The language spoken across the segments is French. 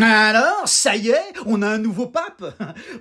Alors, ça y est, on a un nouveau pape.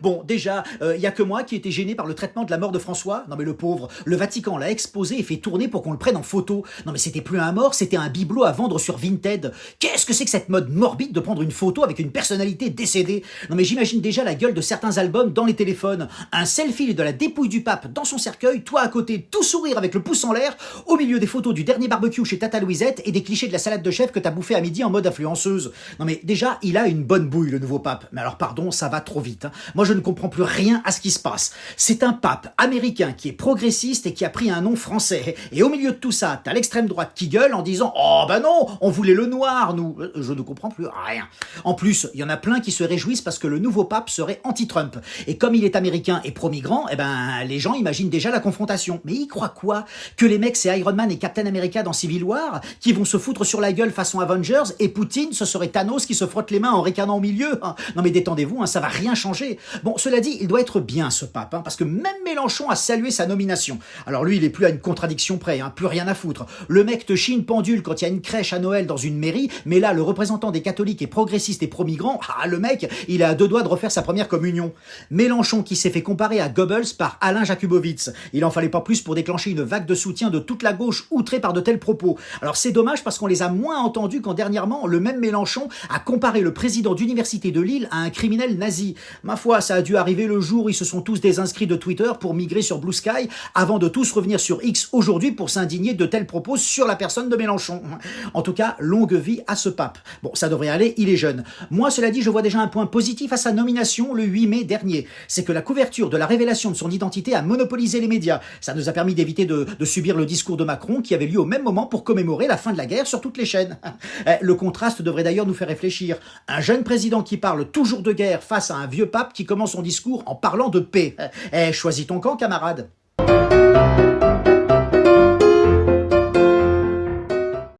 Bon, déjà, y a que moi qui étais gêné par le traitement de la mort de François. Non mais le pauvre, le Vatican l'a exposé et fait tourner pour qu'on le prenne en photo. Non mais c'était plus un mort, c'était un bibelot à vendre sur Vinted. Qu'est-ce que c'est que cette mode morbide de prendre une photo avec une personnalité décédée? Non mais j'imagine déjà la gueule de certains albums dans les téléphones. Un selfie de la dépouille du pape dans son cercueil, toi à côté, tout sourire avec le pouce en l'air, au milieu des photos du dernier barbecue chez Tata Louisette et des clichés de la salade de chef que t'as bouffé à midi en mode influenceuse. Non mais déjà, il a une bonne bouille, le nouveau pape. Mais alors pardon, ça va trop vite. Moi je ne comprends plus rien à ce qui se passe. C'est un pape américain qui est progressiste et qui a pris un nom français. Et au milieu de tout ça, t'as l'extrême droite qui gueule en disant « Oh ben non, on voulait le noir, nous !» Je ne comprends plus rien. En plus, il y en a plein qui se réjouissent parce que le nouveau pape serait anti-Trump. Et comme il est américain et pro-migrant, eh ben les gens imaginent déjà la confrontation. Mais ils croient quoi? Que les mecs c'est Iron Man et Captain America dans Civil War, qui vont se foutre sur la gueule façon Avengers, et Poutine, ce serait Thanos qui se frotte les mains en ricanant au milieu? Non mais détendez-vous, ça va rien changer. Bon, cela dit, il doit être bien ce pape, parce que même Mélenchon a salué sa nomination. Alors lui, il est plus à une contradiction près, plus rien à foutre. Le mec te chie une pendule quand il y a une crèche à Noël dans une mairie, mais là, le représentant des catholiques est progressiste et pro-migrant, le mec, il est à deux doigts de refaire sa première communion. Mélenchon qui s'est fait comparer à Goebbels par Alain Jakubowicz. Il en fallait pas plus pour déclencher une vague de soutien de toute la gauche outrée par de tels propos. Alors c'est dommage parce qu'on les a moins entendus quand dernièrement, le même Mélenchon a comparé le président d'université de Lille à un criminel nazi. Ma foi, ça a dû arriver le jour où ils se sont tous désinscrits de Twitter pour migrer sur Blue Sky, avant de tous revenir sur X aujourd'hui pour s'indigner de tels propos sur la personne de Mélenchon. En tout cas, longue vie à ce pape. Bon, ça devrait aller, il est jeune. Moi, cela dit, je vois déjà un point positif à sa nomination le 8 mai dernier. C'est que la couverture de la révélation de son identité a monopolisé les médias. Ça nous a permis d'éviter de subir le discours de Macron qui avait lieu au même moment pour commémorer la fin de la guerre sur toutes les chaînes. Le contraste devrait d'ailleurs nous faire réfléchir. Un jeune président qui parle toujours de guerre face à un vieux pape qui commence son discours en parlant de paix. Choisis ton camp, camarade.